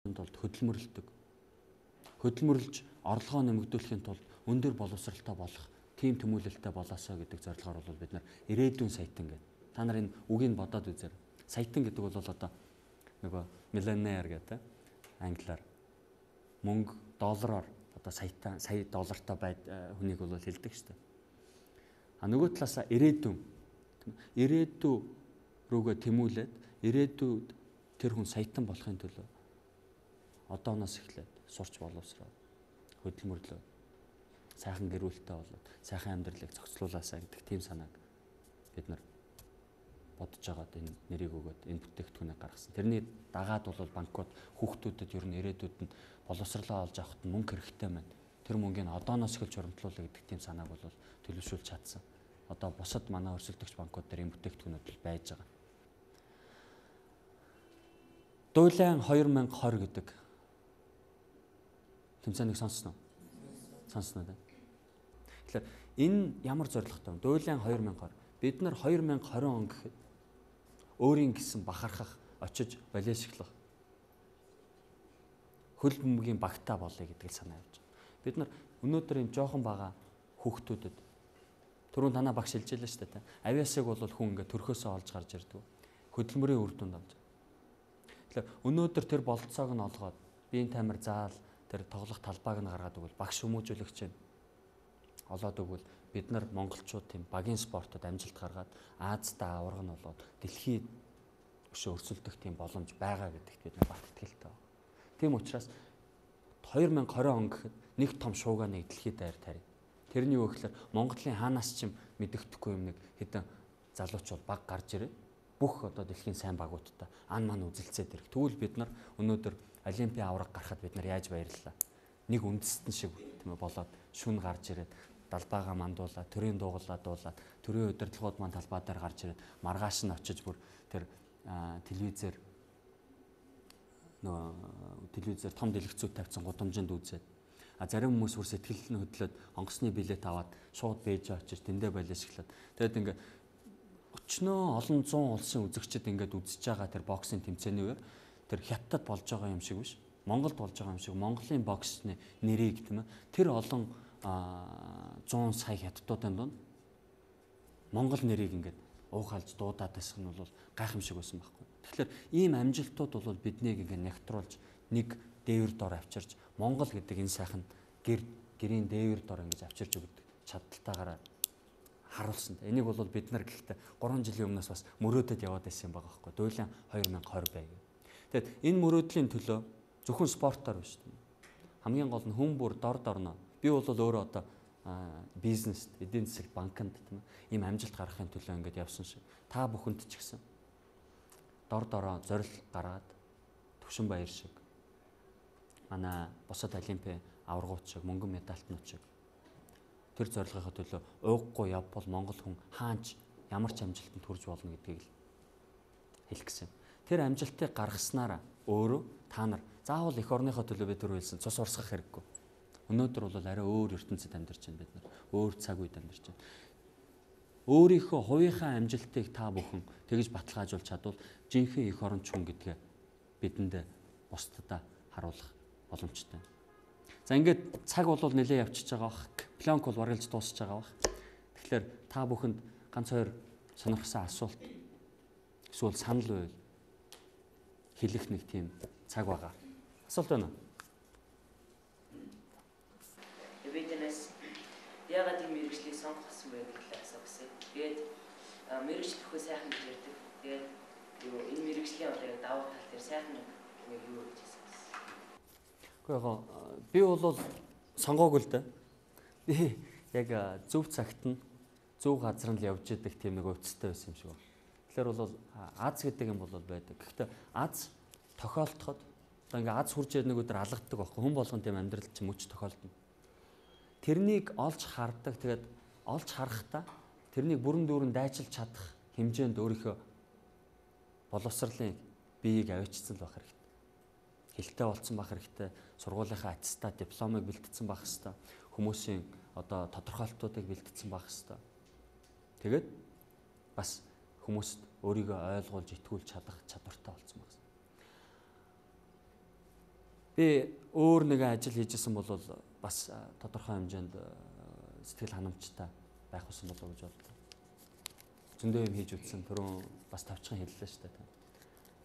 тулд хөдөлмөрлөдөг. Хөдөлмөрлөж орлогоо нэмэгдүүлэхийн тулд өндөр боловсралтай болох тийм тэмүүлэлтэй болоосоо гэдэг зорилгоор бол бид нар ирээдүйн саятан гэдэг. Та нар энэ үгийг бодоод үзээрэй. Саятан гэдэг бол одоо нөгөө миллионер гэдэг англиар мөнгө доллараар одоо сая доллартай байд хүнийг бол хэлдэг шүү дээ. А нөгөө талаасаа ирээдүйн рүүгээ тэмүүлээд ирээдүйд тэр хүн саятан болохын төлөө одооноос эхлээд сурч боловсроод хөдөлмөрлөө сайхан гэр бүлтэй болоод сайхан амьдралыг зохицуулаасаа гэдэг тийм санааг бид нар бодож байгаад энэ нэрийг өгөөд энэ бүтээгдэхүүнийг гаргасан. Тэрний дагаад бол банкуд хүүхдүүдэд ер нь ирээдүйд нь боловсролоо олж авахд мөнгө хэрэгтэй байна. Тэр мөнгийг одооноос эхэлж хуримтлуулъя гэдэг тийм санааг бол төлөвшүүлж чадсан. Одоо бусад манай өрсөлдөгч банкуд дээр энэ бүтээгдэхүүнүүд байж байгаа. Дуйлайн 2020 гэдэг тэмцээнийг сонссноо? Сонссноо дээ. Тэгэхээр энэ ямар зорилготой вэ? Дуйлайн 2020. Бид нар 2020 он гэхэд өөрийн гэсэн бахархах, очиж балиашглах хөл бөмбөгийн багтаа болъё гэдэг санаа явж байгаа. Бид нар өнөөдөр юм жоохон бага хүүхдүүдэд түрүүн танаа багш хэлжээ л шүү дээ. Авиасыг бол хүн ингээд төрхөөсөө олж гарч ирдэг. Хөдөлмөрийн үр дүнд авч. Тэгэхээр өнөөдөр тэр бололцоог нь олгоод биеийн тамир заал тэр тоглох талбайг нь гаргаад өгвөл багш хүмүүжүүлэгч юм. Олоод өгвөл бид нар монголчууд тийм багийн спортод амжилт гаргаад Азида аварга нь болоод дэлхийд өшөө өрсөлдөх тийм боломж байгаа гэдэгт бид нар бат итгэлтэй байна. Тийм учраас 2020 он гэхэд нэг том шуугааныг дэлхийд даяар тарив. Тэрний юу гэхээр Монголын хаанаас ч юм мэдэгдэхгүй юм нэг хэдэн залуучууд баг гарч ирээ. Бүх одоо дэлхийн сайн багуудтай ан ман үзэлцээд ирэх. Тэгвэл бид нар өнөөдөр Олимпийн аварга гарахад бид нар яаж баярлалаа. Нэг үндэстэн шиг тийм ээ болоод шүн гарч ирээд далбаагаа мандуулаад төрийн дуугалаа дуулаад төрийн удирдлагууд маань талбай дээр гарч ирээд маргааш нь очиж бүр тэр телевизээр том дэлгэцүүд тавьсан гудамжинд үзээд зарим хүмүүс бүр сэтгэл нь хөдлөөд онгоцны билет аваад шууд бэж очиж тэндээ балиашглаад тэгээд ингээд өчнөө олон зуун улсын үзэгчид ингээд үзэж байгаа тэр боксing тэмцээний үеэр тэр хятад болж байгаа юм шиг биш Монголд болж байгаа юм шиг Монголын боксны нэрийг тийм ээ тэр олон 100 сая хятадуудын донд Монгол нэрийг ингээд уухалж дуудаад байсан нь бол гайхамшиг байсан байхгүй. Тэгэхээр ийм амжилтууд бол биднийг ингээд нягтруулж нэг дээвэр дор авчирч Монгол гэдэг энэ сайхан гэрийн дээвэр дор ингэж авчирч өгдөг чадалтайгаар харуулсан. Энийг бол бид нар гэхдээ 3 жилийн өмнөөс бас мөрөөдөд яваад байсан юм байгаа байхгүй. Дуйлан 2020 байг. Тэгэд энэ мөрөөдлийн төлөө зөвхөн спортоор биш. Хамгийн гол нь хүн бүр дор дорноо. Би бол өөрөө одоо бизнест, эдийн засаг банкнд тийм ээ ийм амжилт гаргахын төлөө ингэж явсан шиг. Та бүхэнд ч гэсэн дор дороо зорил гаргаад төвшин баяр шиг манай бусад олимпийн аваргууд шиг мөнгөн медальтнууд шиг тэр зорилгынхаа төлөө ууггүй явбал Монгол хүн хаанч ямар ч амжилтанд хүрж болно гэдгийг л хэлэх гэсэн. Тэр амжилтыг гаргаснараа өөрөө та нар заавал эх орныхоо төлөө бид түр хэлсэн цус урсгах хэрэггүй. Өнөөдөр бол арай өөр ертөнцид амьдарч байна бид нар. Өөр цаг үед амьдарч байна. Өөрийнхөө хувийнхаа амжилтыг та бүхэн тэгж баталгаажуулж чадвал жинхэнэ эх оронч хүн гэдгээ бидэнд бусдадаа харуулах боломжтой. За ингээд цаг бол нэлээд явчихж байгаа бах. Пленк бол барилж дуусч байгаа бах. Тэгэхээр та бүхэнд ганц хоёр сонирхсан асуулт эсвэл санал байвал хэлэх нэг тийм цаг байгаа. Асуулт байна уу? Яагаад ийм мэрэгчлийг сонгосон бэ гэхлээр асуусан. Тэгээд мэрэгчлэх хөө сайхан гэж ярьдаг. Тэгээд энэ мэрэгжлийн одоо яг давуу тал дээр сайхан нэг юу гэж хэлсэн. Би бол сонгоогүй л дээ. Би яг зөв цагт нь зөв газар нь л явж идэг тийм нэг өвцтэй байсан юм шиг байна. Тэгэхээр бол аз гэдэг юм бол байдаг. Гэхдээ аз тохиолдоход одоо ингээ аз хурж яд нэг өдөр алгаддаг байхгүй. Хүн болгон тийм амьдрал чинь мөч тохиолдно. Тэрнийг олж хардаг. Тэгээд олж харахтаа тэрнийг бүрэн дүүрэн дайчилж чадах хэмжээнд өөрийнхөө боловсролын биеийг авчирсан байх хэрэгтэй. Хилтэй болцсон байх хэрэгтэй. Сургуулийнхаа аттестат, дипломыг бэлтгэсэн байх хэрэгтэй. Хүмүүсийн одоо тодорхойлолтуудыг бэлтгэсэн байх хэрэгтэй. Тэгээд бас хүмүүст өөрийгөө ойлгуулж итгүүлж чадах чадвартай болцсон байх хэрэгтэй. Би өөр нэгэн ажил хийжсэн бол бас тодорхой хэмжээнд сэтгэл ханамжтай байх болсон болов гэж бодлоо. Зөндөө юм хийж үзсэн. Түрүүн бас товчхон хэллээ шүү дээ.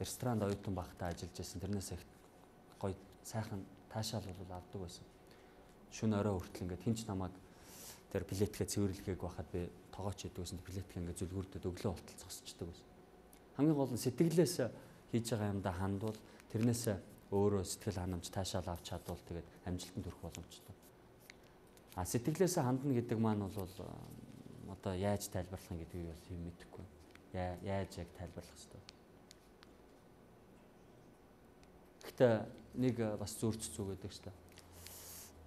Ресторанд оюутан багтаа ажиллаж байсан. Тэрнээс их гоё сайхан таашаал бол авдаг байсан. Шөнө орой хүртэл ингээд хинч намайг тэр билетгээ цэвэрлэгээг байхад би тоогооч хийдэг байсан. Билетгээ ингээд зүлгүүрдэд өглөө болтол зогсчихдаг байсан. Хамгийн гол нь сэтгэлээс хийж байгаа юмдаа хандвал тэрнээс өөрөө сэтгэл ханамж таашаал авч чадвал тэгээд амжилтанд хүрэх боломжтой. Сэтгэлээс хандна гэдэг маань бол одоо яаж тайлбарлах юм гэдгийг бол юм мэдэхгүй. Яаж яг тайлбарлах хэвээр. Гэхдээ нэг бас зөрч зүг гэдэг шүү дээ.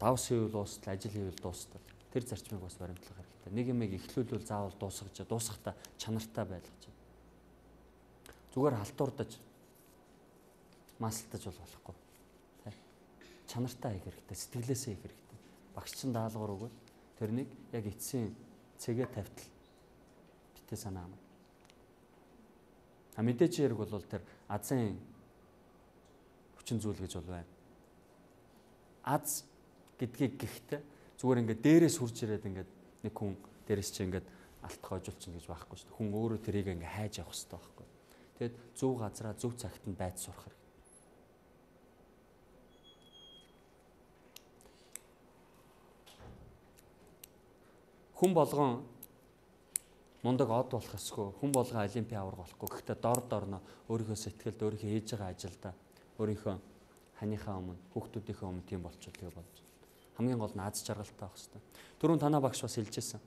Давс хийвэл дуустал, ажил хийвэл дуустал. Тэр зарчмыг бас баримтлах хэрэгтэй. Нэг юмыг эхлүүлвэл заавал дуусгахдаа чанартай байлгаж. Зүгээр халтуурдаж маасалтаж бол болохгүй. Тэ. Чанартай хийх хэрэгтэй, сэтгэлээсээ хийх хэрэгтэй. Багш чинь даалгавар өгвөл тэрнийг яг эцсийн цэгээ тавьтал битээ санаа ам. Мэдээж хэрэг бол тэр азын хүчин зүйл гэж бол байна. Аз гэдгийг гэхдээ зүгээр ингээд дээрээс хурж ирээд ингээд нэг хүн дээрээс чи ингээд алтхаа хожуулчихна гэж байхгүй шүү дээ. Хүн өөрөө тэрийг ингээд хайж явах хэрэгтэй байхгүй. Тэгэд зөв газараа зөв цагт нь байж сурах хэрэгтэй. Хүн болгон мундаг од болох ёсгүй. Хүн болгон олимпийн аварга болохгүй. Гэхдээ дорно өөрийнхөө сэтгэлд өөрийнхөө хийж байгаа ажилдаа өөрийнхөө ханийхаа өмнө хүүхдүүдийнхээ өмнө тийм болчихлоо болж. Хамгийн гол нь аз жаргалтай байх хэрэгтэй. Түрүүн танаа багш бас хэлжсэн.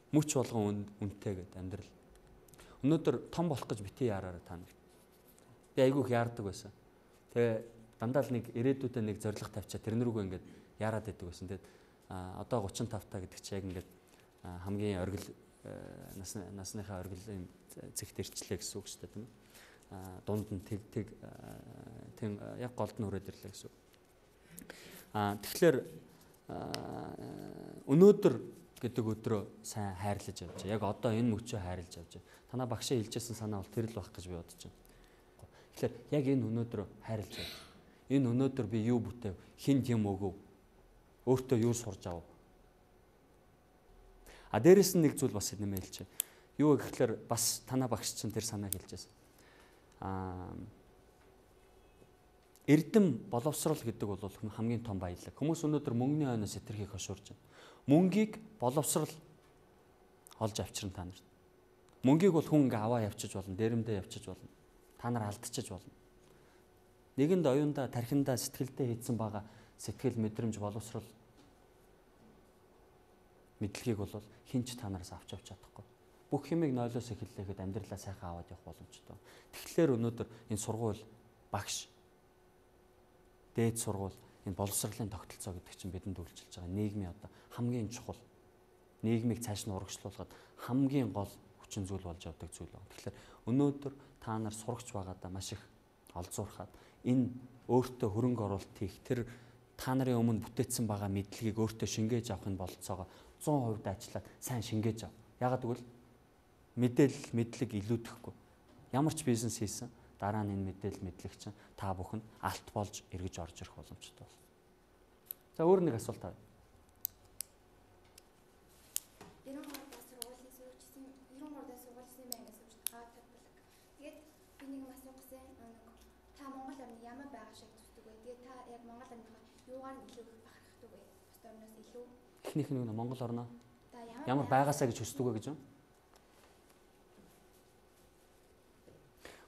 Мөч болгон үнэтэй гэдэг амьдрал. Өнөөдөр том болох гэж бити яараараа та нар. Би айгүйх яардаг байсан. Тэгээ дандаа л нэг ирээдүйдээ нэг зориг тавьчаа тэрэн рүүгээ ингээд яарад байдаг байсан. Тэгээд одоо 35 та гэдэг чи яг ингээд хамгийн оргил насныхаа оргилын зэгт ирчлээ гэсэн үг шүү дээ тийм ээ. Дунд нь тэг яг голд нь хүрээд ирлээ гэсэн үг. Тэгэхээр өнөөдөр гэдэг өдрөө сайн хайрлаж явж байгаа. Яг одоо энэ мөчөө хайрлаж явж байгаа. Танаа багшаа хэлжсэн санаа бол тэр л байх гэж би бодож байна. Тэгэхээр яг энэ өнөөдрөө хайрлаж явж. Энэ өнөөдөр би юу бүтэв? Хинд юм өгөв? Өөртөө юу сурж авав? Дээрээс нь нэг зүйл бас нэмэлч. Юу гэхээр бас танаа багш чинь тэр санааг хэлжсэн. Эрдэм боловсрол гэдэг бол хамгийн том баялаг. Хүмүүс өнөөдөр мөнгөний хойноос сэтэрхийг хошуурж байна. Мөнгийг боловсрол олж авчирна та нарт. Мөнгийг бол хүн ингээ аваа явчиж болно, дээрэмдээ явчиж болно. Та нар алдчихж болно. Нэгэнд оюунда, тархиндаа, сэтгэлдээ хийцэн байгаа сэтгэл мэдрэмж боловсрол мэдлэгийг бол хинч та нараас авч чадахгүй. Бүх хэмийг нойлоос эхэллэхэд амьдралаа сайхан аваад явах боломжтой. Тэгэхээр өнөөдөр энэ сургууль багш дээд сургууль энэ боловсролын тогтолцоо гэдэг чинь бидэнд үйлчилж байгаа нийгмийн одоо хамгийн чухал нийгмийг цааш нь урагшлуулахад хамгийн гол хүчин зүйл болж явдаг зүйл байна. Тэгэхээр өнөөдөр та нар сурагч байгаадаа маш их олзуурхаад энэ өөртөө хөрөнгө оруулалт хийх тэр та нарын өмнө бүтээгдсэн байгаа мэдлэгийг өөртөө шингээж авахын бололцоогоо 100% дайчлаад сайн шингээж ав. Ягаад гэвэл мэдээлэл мэдлэг илүүдэхгүй. Ямар ч бизнес хийсэн дараа нь энэ мэдээлэл мэдлэг чинь та бүхэнд алт болж эргэж орж ирэх боломжтой байна. За өөр нэг асуулт авъя. 93-аас сургуулийн суугчсан 93-аас сургуулийн байнгаас үүсэж байгаа тагбалаг. Тэгээд би нэг асуусан та Монгол орны ямар байгаа шиг зүтдэг вэ? Тэгээд та яг Монгол орныхоо юугаар илүү их бахархдаг вэ? Бусад орноос илүү. Эхнийх нь Монгол орноо ямар байгаасаа гэж хүсдэг вэ гэж юм?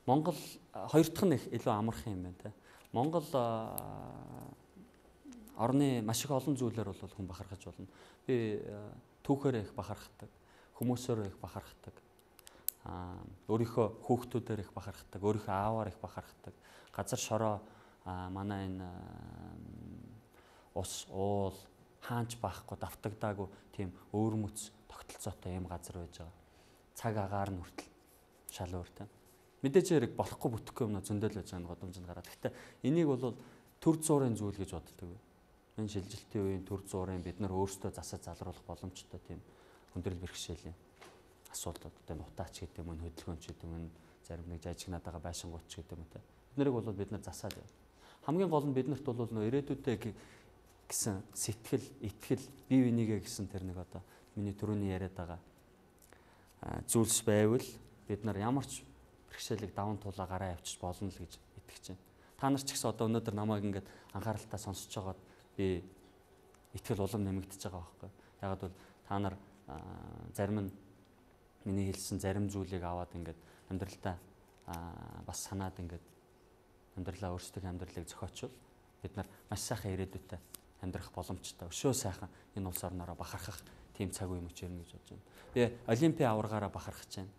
Монгол хоёр дахь нь илүү амархан юм байна те. Монгол орны маш их олон зүйлээр бол хүн бахархаж болно. Би түүхээр их бахархдаг, хүмүүсөөр их бахархдаг, өөрийнхөө хүүхдүүдээр их бахархдаг, өөрийнхөө ааваар их бахархдаг, газар шороо манай энэ ус уул хаанч байхгүй давтагдаагүй тийм өвөрмөц тогтолцоотой юм газар байж байгаа. Цаг агаар нь хүртэл шал өөртэй. Мэдээж хэрэг болохгүй бүтэхгүй юм зөндөл байж байгаа годомжинд гараад. Гэхдээ энийг бол төр зуурын зүйл гэж боддог. Энэ шилжилтийн үеийн төр зуурын бид нар өөрсдөө засаж залруулах боломжтой тийм хүндрэл бэрхшээлийн асуудлууд одоо нутаач гэдэг юм, хөдөлгөөнч гэдэг юм, зарим нэг жажигнаад байгаа байшингууч гэдэг юм те. Бид нарыг бол бид нар засаад байна. хамгийн гол нь биднэрт бол нөө ирээдүйдээ гэсэн сэтгэл, итгэл, бие бинийгээ гэсэн тэр нэг одоо миний түрүүний яриад байгаа зүйлс байвал бид нар ямар ч бэрхшээлийг даван туулаа гараа явчих болно л гэж итгэж байна. Та нар ч гэсэн одоо өнөөдөр намайг ингээд анхааралтай сонсож байгаад би итгэл улам нэмэгдэж байгаа байхгүй. Ягаад бол та нар зарим нь миний хэлсэн зарим зүйлийг аваад ингээд амьдралдаа бас санаад ингээд амьдралаа өөрсдөө амьдралыг зохиочвол бид нар маш сайхан ирээдүйтэй амьдрах боломжтой. Өшөө сайхан энэ улс орнороо бахархах тийм цаг үе мөч ирнэ гэж бодож байна. Би олимпийн аваргаараа бахархаж байна.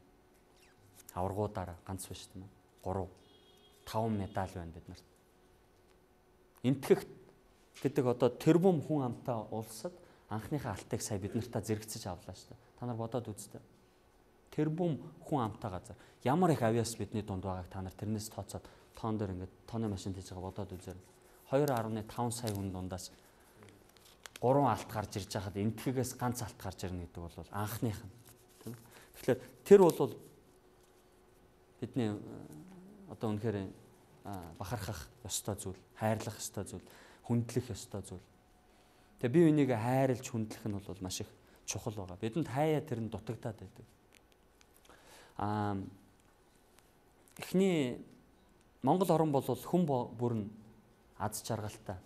Аваргуудаараа ганц биш тийм үү? 3, 5 медаль байна бид нарт. Энтгэх гэдэг одоо тэрбум хүн амтай улсад анхныхаа алтыг сая бид нартаа зэрэгцэж авлаа шүү дээ. Та нар бодоод үзтээ. Тэрбум хүн амтай газар ямар их авиас бидний дунд байгааг та нар тэрнээс тооцоод тоон дээр ингээд тооны машин хийж байгаа бодоод үзээрэй. 2.5 сая хүн дундаас 3 алт гарч ирж байхад энтгэхээс ганц алт гарч ирнэ гэдэг бол анхных нь. Тийм. Тэгэхээр тэр бол бидний одоо үнэхээр бахархах ёстой зүйл, хайрлах ёстой зүйл, хүндлэх ёстой зүйл. Тэгээ бие бинийгээ хайрлж хүндлэх нь бол маш их чухал байгаа. Бидэнд хаяа тэр нь дутагдаад байдаг. Эхний Монгол орн бол хүн бүр нь аз жаргалтай.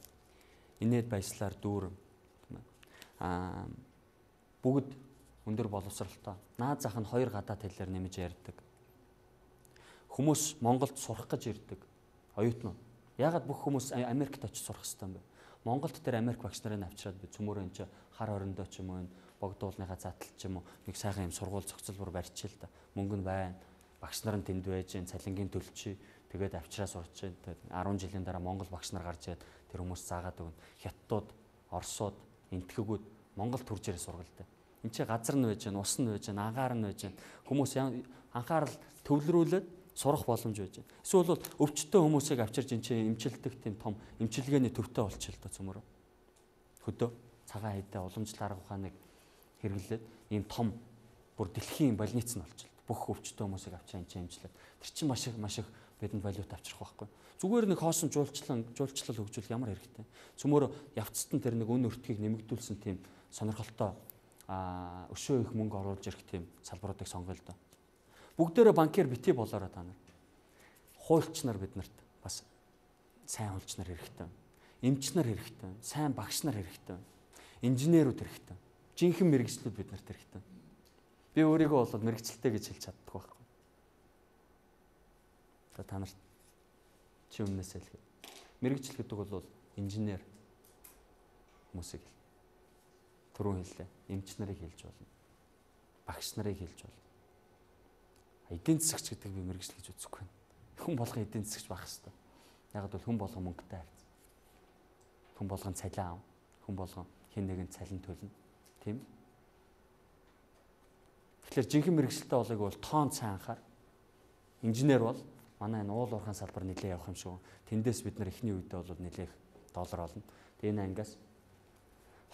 Инээд баяслаар дүүрэн. Бүгд өндөр боловсралтай. Наад зах нь 2 гадаад хэлээр нэмж ярьдаг. Хүмүүс Монголд сурах гэж ирдэг. Оюутнууд. Яагаад бүх хүмүүс Америкт очиж сурах хэрэгтэй юм бэ? Монголд тэр Америк багш нарыг авчираад би цөмөрөө энэ чи хар орондоо ч юм уу богдуулныхаа затал ч юм уу нэг сайхан юм сургууль зохицолбор барьчих л да. Мөнгө нь байна. Багш нар нь тэнд байж гэн цалингийн төлчий. Тэгээд авчираа сурч гэн. Тэгээд 10 жилийн дараа Монгол багш нар гарч ирээд тэр хүмүүс заагаад өгнө. Хятадууд, Оросууд, энтгэгүүд Монгол төрж ирээ сургалтай. Энд чи газар нь байж гэн, ус нь байж гэн, агаар нь байж гэн. Хүмүүс анхаарал төвлөрүүлээд сурах боломж байж байна. Эсвэл бол өвчтөе хүмүүсийг авчирж эн чинь эмчилдэг тийм том эмчилгээний төвтэй болчих л доо цөмөрөө. Хөдөө цагаан хайдаа уламжлал арга ухааныг хэрэглээд ийм том бүр дэлхийн больниц нь болчих л. Бүх өвчтөе хүмүүсийг авчаа эн чинь эмчлээд. Тэр чинь маш их бидэнд валют авчрах байхгүй. Зүгээр нэг хоосон жуулчлал хөгжүүл ямар хэрэгтэй. Цөмөрөө явцад нь тэр нэг үн өртгийг нэмэгдүүлсэн тийм сонирхолтой өшөө их мөнгө оруулж ирэх тийм салбаруудыг сонгоё л доо. Бүгдээрээ банкер битгий болоороо та нар. Хуульч нар биднэрт бас сайн хуульч нар хэрэгтэй. Эмч нар хэрэгтэй. Сайн багш нар хэрэгтэй. Инженерүүд хэрэгтэй. Жинхэнэ мэрэгчлүүд биднэрт хэрэгтэй. Би өөрийгөө бол мэрэгчлээ гэж хэлж чаддаг байхгүй. Та нарт чи өмнөөсөө л мэрэгжил гэдэг бол инженер хүмүүсийг хэл. Түрүүн хэллээ. Эмч нарыг хэлж болно. Багш нарыг хэлж болно. Эдийн засагч гэдэг би мэрэгжил гэж үзэхгүй байна. Хүн болгон эдийн засагч байх хэрэгтэй. Яг бол хүн болгон мөнгөтэй харьц. Хүн болгон цалин ав. Хүн болгон хэн нэгэн цалин төлнө. Тийм. Тэгэхээр жинхэнэ мэрэгжилтэй болыг бол тоон сайн анхаар. Инженер бол манай энэ уул уурхайн салбар нэлээ явах юм шүү. Тэндээс бид нар эхний үедээ бол нэлээх доллар олно. Тэгээ энэ ангиас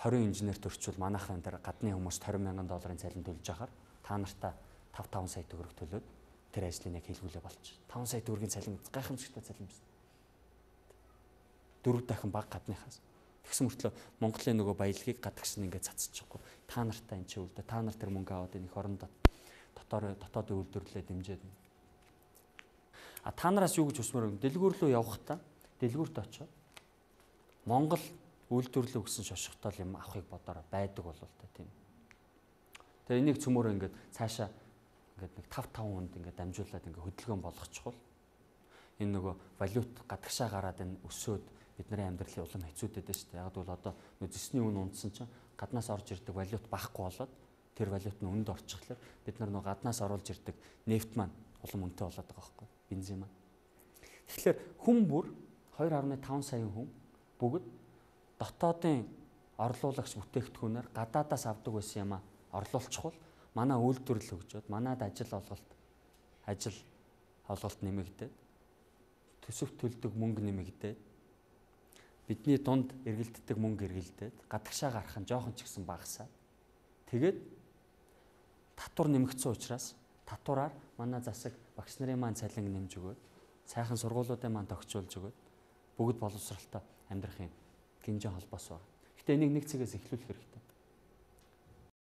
20 инженер төрчвөл манайхан дээр гадны хүмүүс 20,000 долларын цалин төлж байхаар та нартаа 5 сая төгрөг төлөөд тэр ажлыг яг хийлгүүлээ болчих. 5 сая төгрөгийн цалин гайхамшигтай цалин биш. 4 дахин бага гадныхаас. Тэгсэн мөртлөө Монголын нөгөө баялагийг гадагш нь ингээд цацчихгүй. Та нартаа энэ ч үлдээ. Та нар тэр мөнгө аваад энэ их орондоо дотоодын үйлдвэрлэлээ дэмжиж. Та нараас юу гэж хүсмээр вэ? Дэлгүүр рүү явахдаа дэлгүүрт очиод Монгол үйлдвэрлэл өгсөн шошготол юм авахыг бодороо байдаг болов та тийм. Тэгээ энийг цөмөрөө ингээд цаашаа ингээд нэг 5 хүнд ингээд дамжуулаад ингээд хөдөлгөөн болгочихвол энэ нөгөө валют гадагшаа гараад энэ өсөөд бидний амьдралын улам хэцүүдэд байна шүү дээ. Яг бол одоо зэсний үн унтсан чинь гаднаас орж ирдэг валют багахгүй болоод тэр валют нь өнд орчихлоо. Бид нар нөгөө гаднаас оруулж ирдэг нефт маань улам үнэтэй болоод байгаа байхгүй бензин маань. Тэгэхээр хүн бүр 2.5 сая хүн бүгд дотоодын орлуулагч бүтээгдэхүүнээр гадаадаас авдаг байсан юм а орлуулчихвал манай үйлдвэрлэл хөгжөөд манад ажил олголт нэмэгдээд төсөвт төлдөг мөнгө нэмэгдээд бидний дунд эргэлддэг мөнгө эргэлдээд гадагшаа гарах нь жоохон ч гэсэн багасаа. Тэгээд татвар нэмэгдсэн учраас татвараар манай засаг багш нарын маань цалин нэмж өгөөд сайхан сургуулиудын маань тогтчулж өгөөд бүгд боловсралтай амьдрахын гинжин холбоос байна. Гэтэ энийг нэг цэгээс эхлүүлэх хэрэгтэй.